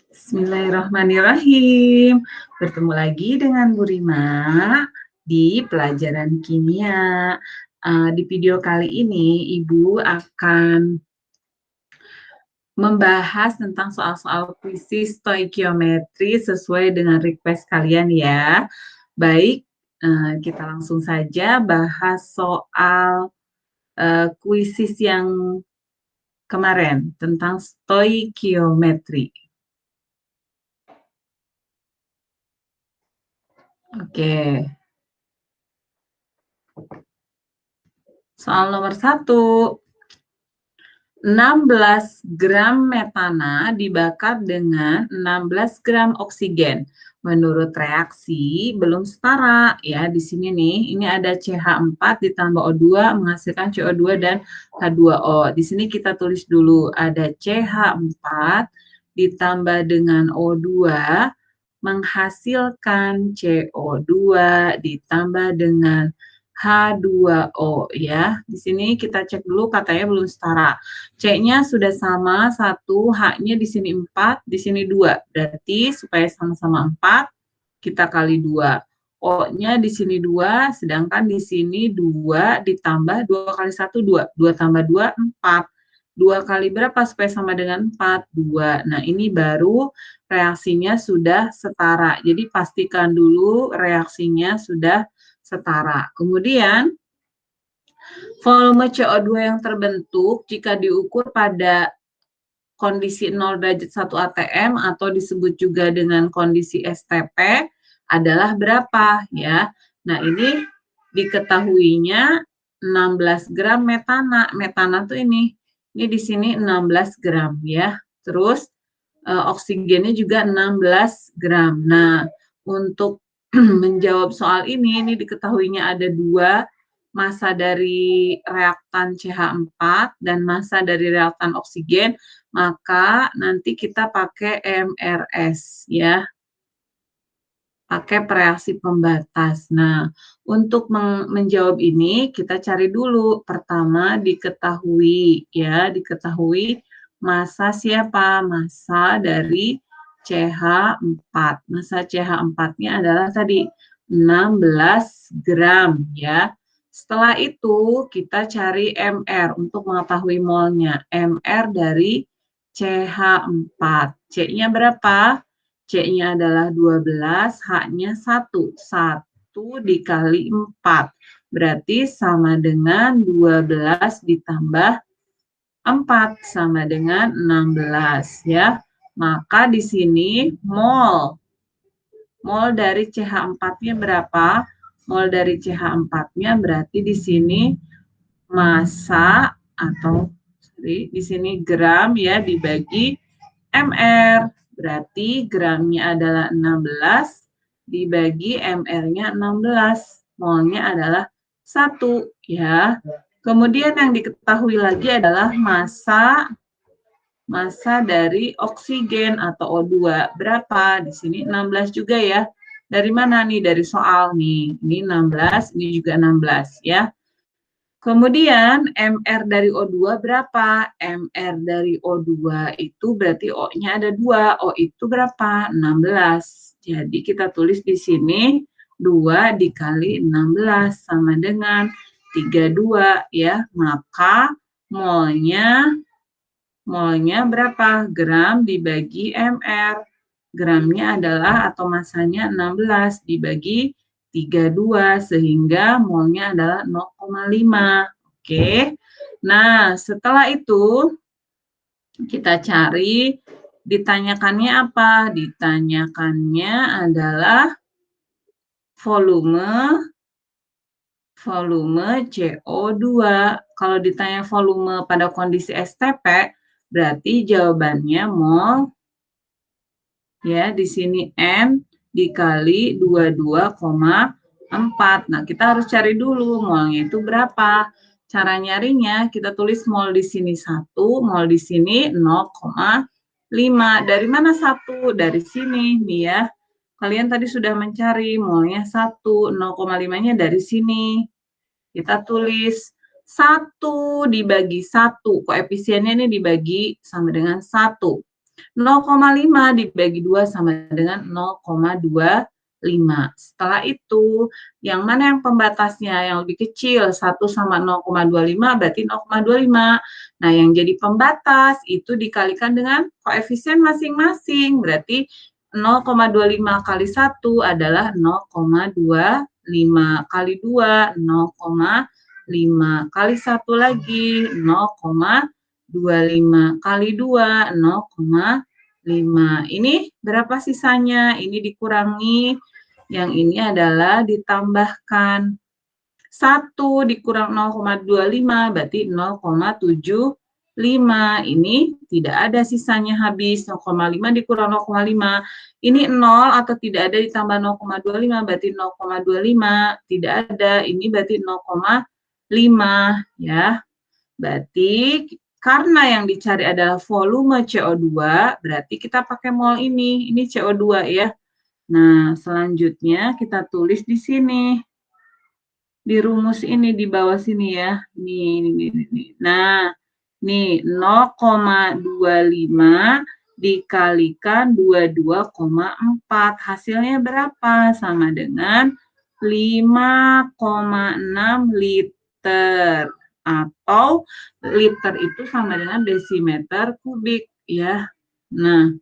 Bismillahirrahmanirrahim. Bertemu lagi dengan Bu Rima di pelajaran kimia. Di video kali ini Ibu akan membahas tentang soal-soal kuisis stoikiometri sesuai dengan request kalian ya. Baik, kita langsung saja bahas soal kuisis yang kemarin tentang stoikiometri. Oke. Soal nomor 1. 16 gram metana dibakar dengan 16 gram oksigen. Menurut reaksi belum setara ya. Di sini nih, ini ada CH4 ditambah O2 menghasilkan CO2 dan H2O. Di sini kita tulis dulu ada CH4 ditambah dengan O2 menghasilkan CO2 ditambah dengan H2O ya. Di sini kita cek dulu katanya belum setara. C-nya sudah sama 1, H-nya di sini 4, di sini 2. Berarti supaya sama-sama 4, kita kali 2. O-nya di sini 2, sedangkan di sini 2 ditambah 2 kali 1, 2. 2 tambah 2, 4. 2 kali berapa supaya sama dengan 4? 2. Nah, ini baru reaksinya sudah setara. Jadi pastikan dulu reaksinya sudah setara. Kemudian, volume CO2 yang terbentuk jika diukur pada kondisi 0 derajat 1 atm atau disebut juga dengan kondisi STP adalah berapa ya. Nah, ini diketahuinya 16 gram metana. Metana tuh ini di sini 16 gram ya. Terus oksigennya juga 16 gram. Nah, untuk menjawab soal ini diketahuinya ada 2 massa dari reaktan CH4 dan massa dari reaktan oksigen, maka nanti kita pakai MRS ya. Pakai reaksi pembatas. Nah, untuk menjawab ini kita cari dulu. Pertama diketahui ya, massa siapa? Massa dari CH4. Massa CH4-nya adalah tadi 16 gram ya. Setelah itu kita cari MR untuk mengetahui molnya. MR dari CH4. C-nya berapa? C-nya adalah 12, H-nya 1. 1 dikali 4. Berarti sama dengan 12 ditambah 4 sama dengan 16 ya. Maka di sini mol dari CH4-nya berapa? Mol dari CH4-nya berarti di sini massa atau di sini gram ya dibagi MR. Berarti gramnya adalah 16 dibagi MR-nya 16. Molnya adalah 1 ya. Kemudian yang diketahui lagi adalah massa dari oksigen atau O2 berapa? Di sini 16 juga ya. Dari mana nih? Dari soal nih. Ini 16, ini juga 16 ya. Kemudian MR dari O2 berapa? MR dari O2 itu berarti O-nya ada 2. O itu berapa? 16. Jadi kita tulis di sini 2 dikali 16 sama dengan 32 ya. Maka molnya berapa? Gram dibagi MR. Gramnya adalah atau massanya 16 dibagi 32 sehingga molnya adalah 0,5. Oke. Nah, setelah itu kita cari ditanyakannya apa? Ditanyakannya adalah volume CO2. Kalau ditanya volume pada kondisi STP, berarti jawabannya mol ya, di sini N dikali 22,4. Nah, kita harus cari dulu molnya itu berapa. Cara nyarinya kita tulis mol di sini 1, mol di sini 0,5. Dari mana 1? Dari sini nih ya. Kalian tadi sudah mencari molnya 1, 0,5-nya dari sini. Kita tulis 1 dibagi 1. Koefisiennya ini dibagi sama dengan 1. 0,5 dibagi 2 sama dengan 0,25. Setelah itu, yang mana yang pembatasnya yang lebih kecil, 1 sama 0,25 berarti 0,25. Nah, yang jadi pembatas itu dikalikan dengan koefisien masing-masing, berarti 0,25 kali 1 adalah 0,25, kali 2, 0,5, kali 1 lagi 0,25, kali 2, 0,5. Ini berapa sisanya? Ini dikurangi, yang ini adalah ditambahkan. 1 dikurang 0,25 berarti 0,75. Ini tidak ada sisanya habis. 0,5 dikurang 0,5. Ini 0 atau tidak ada ditambah 0,25 berarti 0,25. Tidak ada. Ini berarti 0,5 ya. Berarti karena yang dicari adalah volume CO2, berarti kita pakai mol ini CO2 ya. Nah, selanjutnya kita tulis di sini. Di rumus ini di bawah sini ya. Nih. Nah, nih 0,25 dikalikan 22,4. Hasilnya berapa? Sama dengan 5,6 liter. Atau liter itu sama dengan desimeter kubik ya. Nah,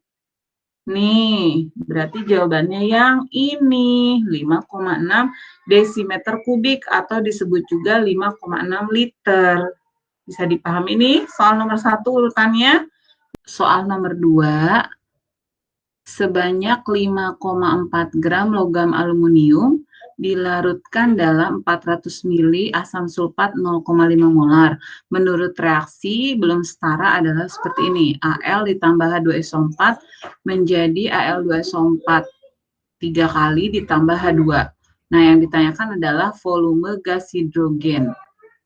nih, berarti jawabannya yang ini, 5,6 desimeter kubik atau disebut juga 5,6 liter. Bisa dipahami ini soal nomor 1 urutannya. Soal nomor 2, sebanyak 5,4 gram logam aluminium dilarutkan dalam 400 ml asam sulfat 0,5 molar. Menurut reaksi belum setara adalah seperti ini. Al ditambah H2SO4 menjadi Al2SO4 3 kali ditambah H2. Nah, yang ditanyakan adalah volume gas hidrogen.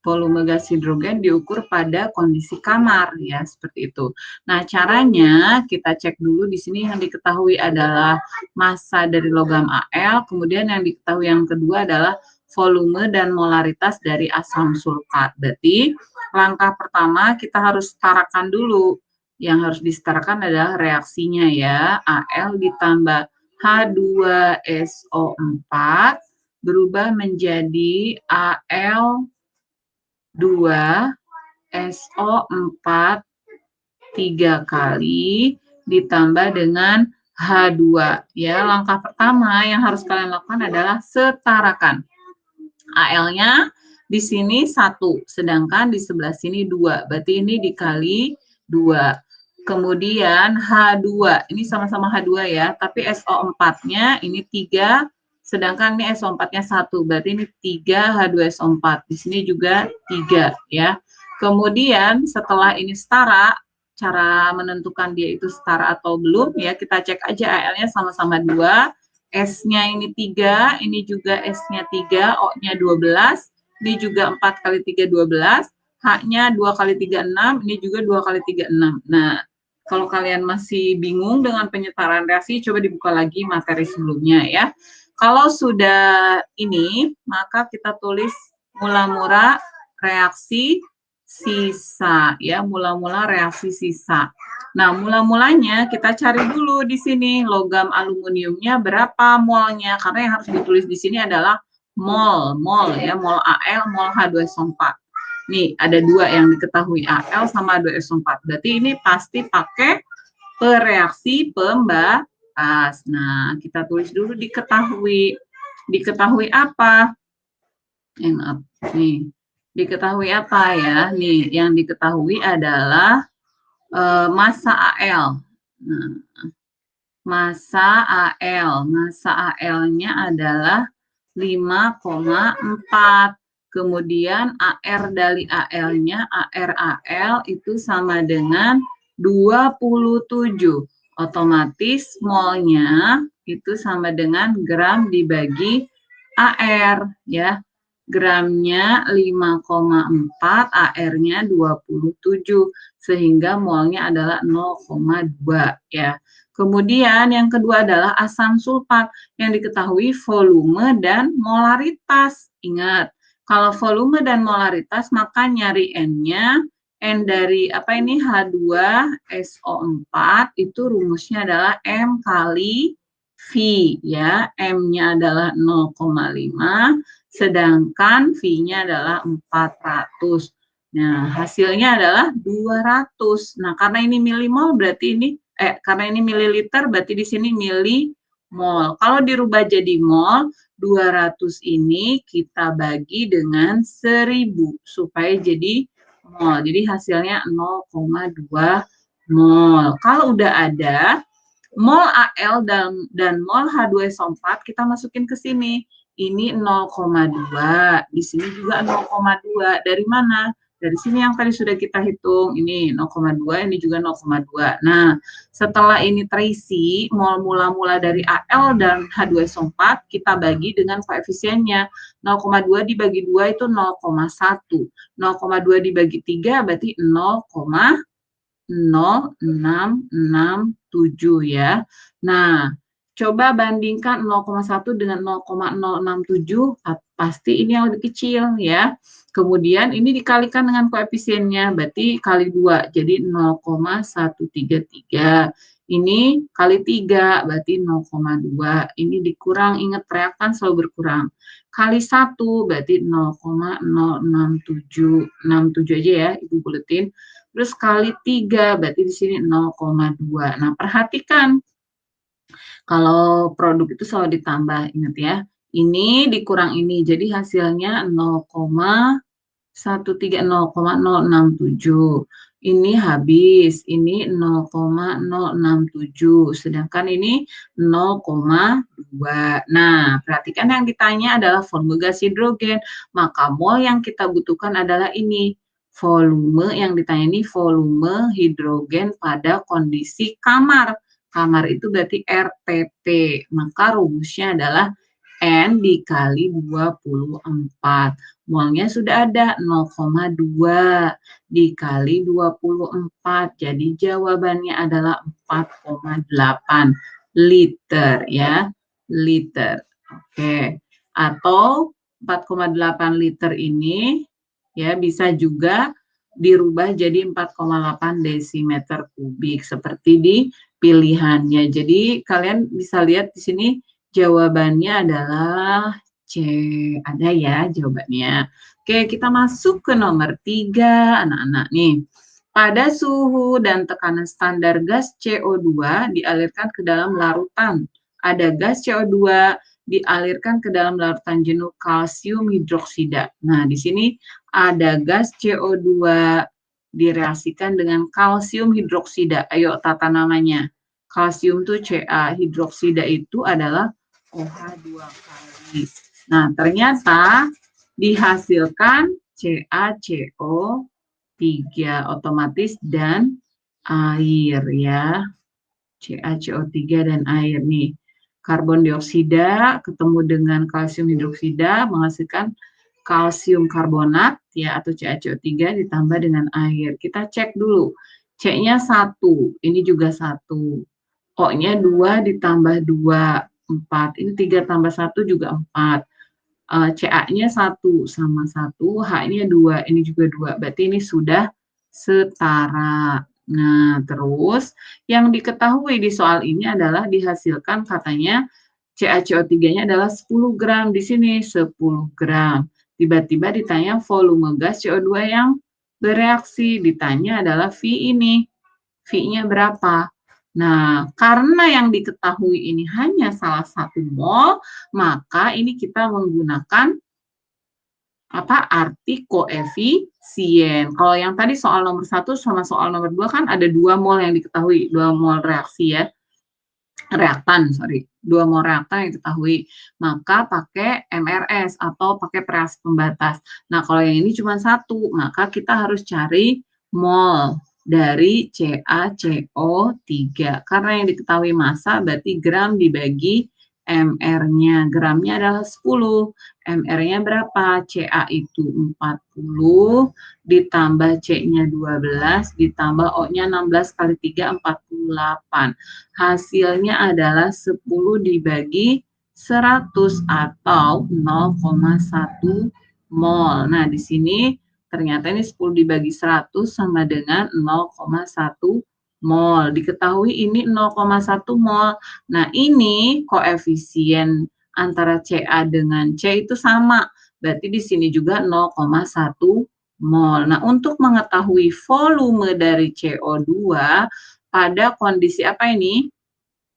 Volume gas hidrogen diukur pada kondisi kamar ya, seperti itu. Nah, caranya kita cek dulu di sini yang diketahui adalah massa dari logam Al, kemudian yang diketahui yang kedua adalah volume dan molaritas dari asam sulfat. Berarti langkah pertama kita harus setarakan dulu. Yang harus disetarakan adalah reaksinya ya. Al ditambah H2SO4 berubah menjadi Al 2 SO4 3 kali ditambah dengan H2 ya. Langkah pertama yang harus kalian lakukan adalah setarakan. Al-nya di sini 1, sedangkan di sebelah sini 2. Berarti ini dikali 2. Kemudian H2, ini sama-sama H2 ya, tapi SO4-nya ini 3, sedangkan ini SO4-nya 1, berarti ini 3 H2SO4. Di sini juga 3 ya. Kemudian setelah ini setara, cara menentukan dia itu setara atau belum ya, kita cek aja Al-nya sama-sama 2, S-nya ini 3, ini juga S-nya 3, O-nya 12, ini juga 4 kali 3, 12, H-nya 2 kali 3, 6, ini juga 2 kali 3, 6. Nah, kalau kalian masih bingung dengan penyetaraan reaksi, coba dibuka lagi materi sebelumnya ya. Kalau sudah ini, maka kita tulis mula-mula reaksi sisa ya, mula-mula reaksi sisa. Nah, mula-mulanya kita cari dulu di sini logam aluminiumnya berapa molnya, karena yang harus ditulis di sini adalah mol ya, mol Al, mol H2SO4. Nih, ada 2 yang diketahui, Al sama H2SO4. Berarti ini pasti pakai pereaksi pembatas. Nah, kita tulis dulu diketahui. Diketahui apa? Nih, diketahui apa ya? Nih, yang diketahui adalah massa Al. Nah, massa Al-nya adalah 5,4. Kemudian AR dari Al-nya, AR itu sama dengan 27. Otomatis molnya itu sama dengan gram dibagi AR ya. Gramnya 5,4, AR-nya 27, sehingga molnya adalah 0,2 ya. Kemudian yang kedua adalah asam sulfat yang diketahui volume dan molaritas. Ingat, kalau volume dan molaritas maka nyari N-nya, N dari apa ini H2SO4 itu rumusnya adalah M kali V ya. M-nya adalah 0,5 sedangkan V-nya adalah 400. Nah, hasilnya adalah 200. Nah, karena ini milimol berarti ini karena ini mililiter berarti di sini milimol. Kalau dirubah jadi mol, 200 ini kita bagi dengan 1000 supaya jadi mol. Jadi hasilnya 0,2 mol. Kalau udah ada mol Al dan mol H2SO4 kita masukin ke sini. Ini 0,2, di sini juga 0,2. Dari mana? Dari sini yang tadi sudah kita hitung. Ini 0,2, ini juga 0,2. Nah, setelah ini terisi, mol mula-mula dari Al dan H2SO4 kita bagi dengan koefisiennya. 0,2 dibagi 2 itu 0,1. 0,2 dibagi 3 berarti 0,0667 ya. Nah, coba bandingkan 0,1 dengan 0,067, pasti ini yang lebih kecil ya. Kemudian ini dikalikan dengan koefisiennya, berarti kali 2, jadi 0,133. Ini kali 3, berarti 0,2. Ini dikurang, ingat reaktan selalu berkurang. Kali 1, berarti 0,067. 67 aja ya, Ibu buletin. Terus kali 3, berarti di sini 0,2. Nah, perhatikan, kalau produk itu selalu ditambah, ingat ya. Ini dikurang ini, jadi hasilnya 0,067. Ini habis, ini 0,067, sedangkan ini 0,2. Nah, perhatikan yang ditanya adalah volume gas hidrogen, maka mol yang kita butuhkan adalah ini. Volume yang ditanya ini volume hidrogen pada kondisi kamar. Kamar itu berarti RTP, maka rumusnya adalah N dikali 24. Molnya sudah ada 0,2 dikali 24. Jadi jawabannya adalah 4,8 liter ya. Liter. Oke. Atau 4,8 liter ini ya bisa juga dirubah jadi 4,8 desimeter kubik seperti di pilihannya. Jadi kalian bisa lihat di sini jawabannya adalah C. Ada ya jawabannya. Oke, kita masuk ke nomor 3, anak-anak nih. Pada suhu dan tekanan standar gas CO2 dialirkan ke dalam larutan. Ada gas CO2 dialirkan ke dalam larutan jenuh kalsium hidroksida. Nah, di sini ada gas CO2 direaksikan dengan kalsium hidroksida. Ayo tata namanya. Kalsium itu Ca, hidroksida itu adalah OH2 kali. Nah, ternyata dihasilkan CaCO3 otomatis dan air ya. CaCO3 dan air nih. Karbon dioksida ketemu dengan kalsium hidroksida menghasilkan kalsium karbonat ya atau CaCO3 ditambah dengan air. Kita cek dulu. C-nya 1, ini juga 1. O-nya 2 ditambah 2, 4. Ini 3 tambah 1 juga 4. Ca-nya 1 sama 1, H-nya 2, ini juga 2. Berarti ini sudah setara. Nah, terus yang diketahui di soal ini adalah dihasilkan katanya CaCO3-nya adalah 10 gram. Di sini 10 gram. Tiba-tiba ditanya volume gas CO2 yang bereaksi. Ditanya adalah V ini. V-nya berapa? Nah, karena yang diketahui ini hanya salah 1 mol, maka ini kita menggunakan arti koefisien. Kalau yang tadi soal nomor 1 sama soal nomor 2 kan ada 2 mol yang diketahui, 2 mol reaksi ya. Reaktan, 2 mol reaktan yang diketahui. Maka pakai MRS atau pakai reaksi pembatas. Nah, kalau yang ini cuma 1, maka kita harus cari mol dari CaCO3. Karena yang diketahui massa berarti gram dibagi MR-nya. Gramnya adalah 10. MR-nya berapa? Ca itu 40, ditambah C-nya 12, ditambah O-nya 16 kali 3, 48. Hasilnya adalah 10 dibagi 100 atau 0,1 mol. Nah, di sini Ternyata ini 10 dibagi 100 sama dengan 0,1 mol. Diketahui ini 0,1 mol. Nah, ini koefisien antara Ca dengan C itu sama. Berarti di sini juga 0,1 mol. Nah, untuk mengetahui volume dari CO2 pada kondisi apa ini?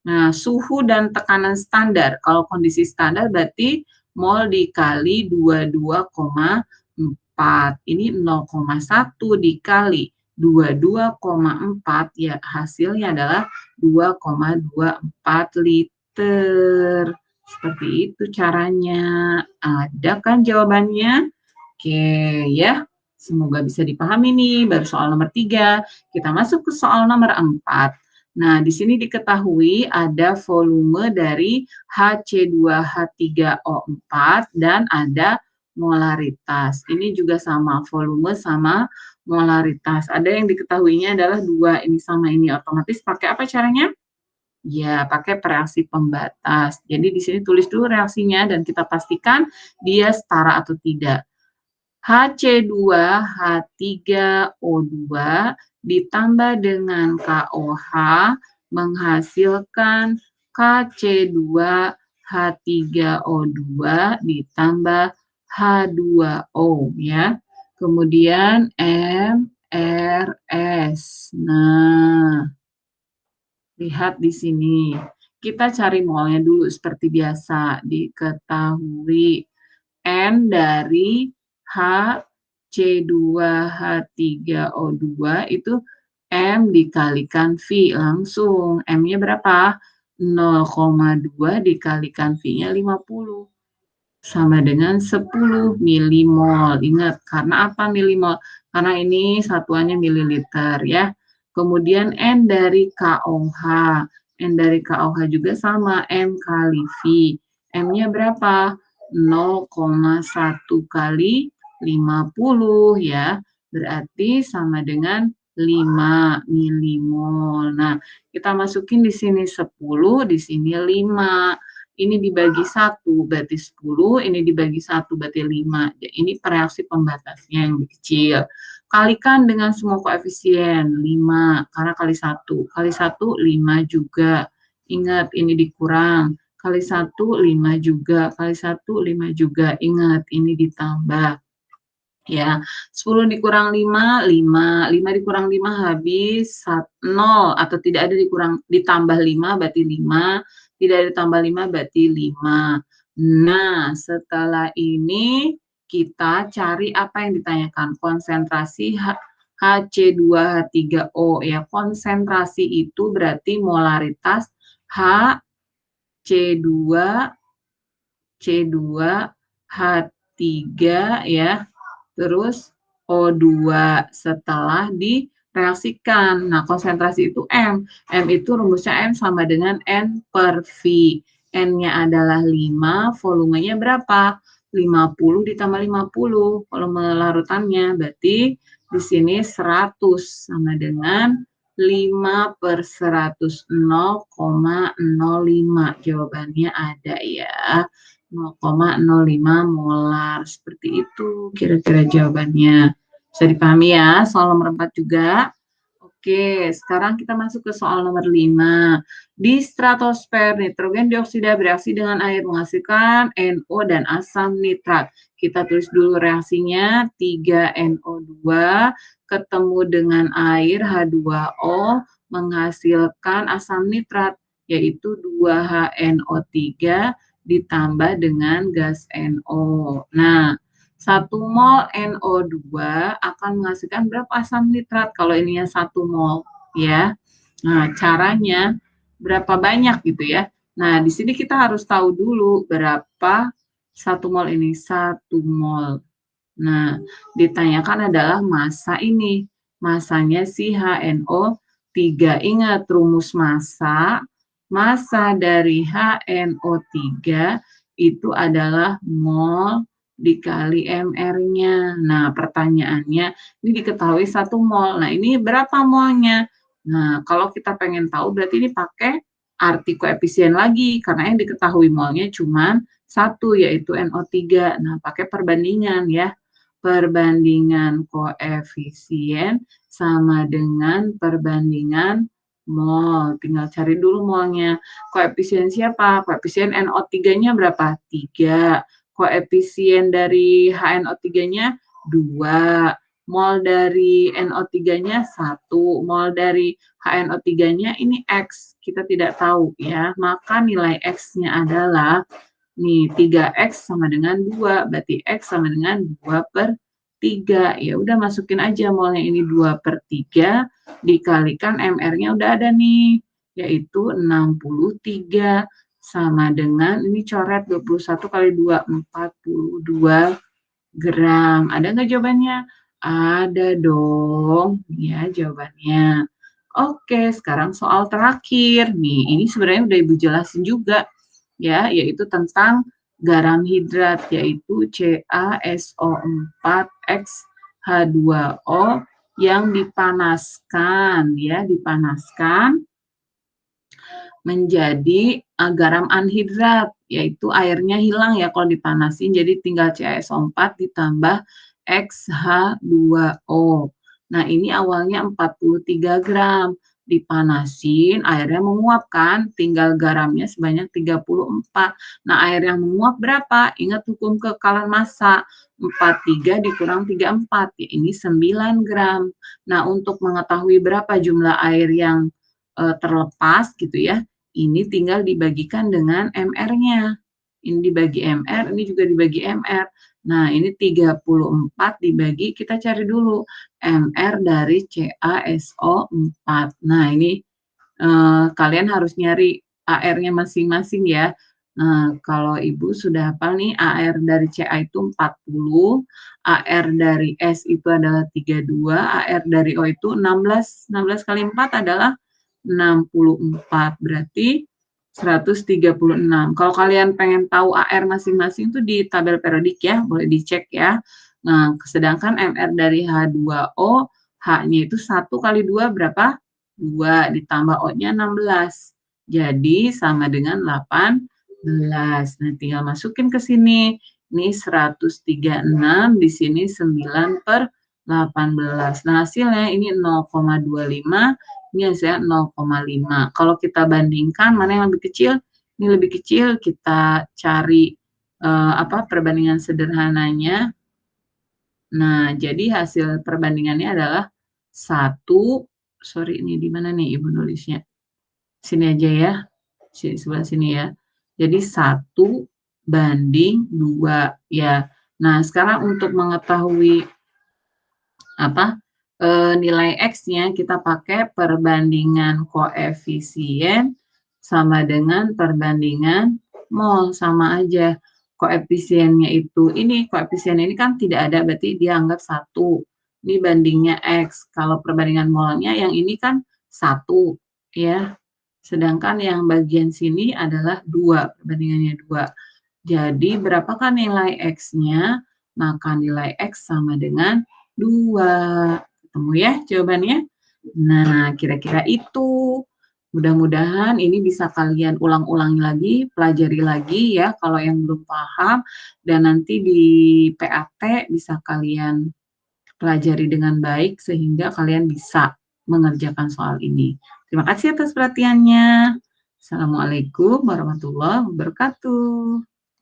Nah, suhu dan tekanan standar. Kalau kondisi standar berarti mol dikali 22,4. Ini 0,1 dikali 22,4 ya hasilnya adalah 2,24 liter. Seperti itu caranya. Ada kan jawabannya? Oke ya. Semoga bisa dipahami nih. Baru soal nomor 3. Kita masuk ke soal nomor 4. Nah, di sini diketahui ada volume dari Hc2H3O4 dan ada molaritas. Ini juga sama, volume sama molaritas. Ada yang diketahuinya adalah 2, ini sama ini. Otomatis pakai apa caranya? Ya, pakai reaksi pembatas. Jadi di sini tulis dulu reaksinya dan kita pastikan dia setara atau tidak. Hc2H3O2 ditambah dengan KOH menghasilkan Kc2H3O2 ditambah H2O ya. Kemudian MRS. Nah, lihat di sini. Kita cari molnya dulu seperti biasa. Diketahui N dari HC2H3O2 itu M dikalikan V langsung. M-nya berapa? 0,2 dikalikan V-nya 50. Sama dengan 10 milimol. Ingat, karena apa milimol? Karena ini satuannya mililiter ya. Kemudian N dari KOH. N dari KOH juga sama, M kali V. M-nya berapa? 0,1 kali 50 ya. Berarti sama dengan 5 milimol. Nah, kita masukin di sini 10, di sini 5. Ini dibagi 1 berarti 10, ini dibagi 1 berarti 5. Ini reaksi pembatasnya yang lebih kecil. Kalikan dengan semua koefisien 5 karena kali 1. Kali 1 5 juga. Ingat ini dikurang. Kali 1 5 juga. Kali 1 5 juga. Ingat ini ditambah. Ya, 10 dikurang 5, 5. 5 dikurang 5 habis 0 atau tidak ada ditambah 5 berarti 5. Tidak ditambah 5 berarti 5. Nah, setelah ini kita cari apa yang ditanyakan. Konsentrasi Hc2H3O ya. Konsentrasi itu berarti molaritas Hc2 C2H3 ya. Terus O2 setelah direaksikan. Nah, konsentrasi itu M. M itu rumusnya M sama dengan N per V. N-nya adalah 5, volumenya berapa? 50 ditambah 50, volume larutannya. Berarti di sini 100 sama dengan 5 per 100, 0,05. Jawabannya ada ya. 0,05 molar. Seperti itu kira-kira jawabannya. Bisa dipahami ya, soal nomor 4 juga. Oke, sekarang kita masuk ke soal nomor 5. Di stratosfer, nitrogen dioksida bereaksi dengan air menghasilkan NO dan asam nitrat. Kita tulis dulu reaksinya, 3NO2 ketemu dengan air H2O menghasilkan asam nitrat, yaitu 2HNO3 ditambah dengan gas NO. Nah, 1 mol NO2 akan menghasilkan berapa asam nitrat kalau ininya 1 mol ya. Nah, caranya berapa banyak gitu ya. Nah, di sini kita harus tahu dulu berapa 1 mol ini, 1 mol. Nah, ditanyakan adalah massa ini. Massanya si HNO3. Ingat rumus massa. Massa dari HNO3 itu adalah mol dikali MR-nya. Nah, pertanyaannya, ini diketahui 1 mol. Nah, ini berapa molnya? Nah, kalau kita pengen tahu, berarti ini pakai arti koefisien lagi. Karena yang diketahui molnya cuma 1, yaitu NO3. Nah, pakai perbandingan ya. perbandingan koefisien sama dengan perbandingan mol. Tinggal cari dulu molnya. Koefisien siapa? Koefisien NO3-nya berapa? 3. Koefisien dari HNO3-nya 2. Mol dari NO3-nya 1. Mol dari HNO3-nya ini X. Kita tidak tahu ya. Maka nilai X-nya adalah nih 3X sama dengan 2. Berarti X sama dengan 2/3. Ya udah masukin aja molnya ini 2/3 dikalikan MR-nya udah ada nih, yaitu 63 sama dengan ini coret 21 kali 2, 42 gram. Ada nggak jawabannya? Ada dong, ya jawabannya. Oke, sekarang soal terakhir nih. Ini sebenarnya udah Ibu jelasin juga ya, yaitu tentang garam hidrat, yaitu CaSO4X-H2O yang dipanaskan ya, dipanaskan menjadi garam anhidrat, yaitu airnya hilang ya kalau dipanasin, jadi tinggal CaSO4 ditambah XH2O. Nah, ini awalnya 43 gram, dipanasin, airnya menguap kan, tinggal garamnya sebanyak 34. Nah, air yang menguap berapa? Ingat hukum kekalan massa, 43 dikurang 34, ya ini 9 gram. Nah, untuk mengetahui berapa jumlah air yang terlepas gitu ya, ini tinggal dibagikan dengan MR-nya. Ini dibagi MR, ini juga dibagi MR. Nah, ini 34 dibagi, kita cari dulu MR dari CaSO4. Nah, ini kalian harus nyari AR-nya masing-masing ya. Nah, kalau Ibu sudah hafal nih, AR dari Ca itu 40, AR dari S itu adalah 32, AR dari O itu 16. 16 kali 4 adalah 64, berarti 136. Kalau kalian pengen tahu AR masing-masing itu di tabel periodik ya, boleh dicek ya. Nah, sedangkan MR dari H2O, H-nya itu 1 kali 2 berapa? 2, ditambah O-nya 16. Jadi sama dengan 18. Nah, tinggal masukin ke sini. Ini 136, di sini 9/18. Nah, hasilnya ini 0,25, ini hasilnya 0,5. Kalau kita bandingkan mana yang lebih kecil? Ini lebih kecil, kita cari perbandingan sederhananya. Nah, jadi hasil perbandingannya adalah 1, sorry ini di mana nih Ibu nulisnya? Sini aja ya, sebelah sini ya. Jadi 1/2 ya. Nah, sekarang untuk mengetahui nilai X-nya kita pakai perbandingan koefisien sama dengan perbandingan mol, sama aja. Koefisiennya itu ini, koefisien ini kan tidak ada, berarti dia anggap 1. Ini bandingnya X. Kalau perbandingan molnya yang ini kan 1 ya. Sedangkan yang bagian sini adalah 2, perbandingannya 2. Jadi berapakah nilai X-nya? Maka nilai X sama dengan 2. Ketemu ya jawabannya? Nah, kira-kira itu. Mudah-mudahan ini bisa kalian ulang-ulangi lagi, pelajari lagi ya kalau yang belum paham, dan nanti di PAT bisa kalian pelajari dengan baik sehingga kalian bisa mengerjakan soal ini. Terima kasih atas perhatiannya. Assalamualaikum warahmatullahi wabarakatuh.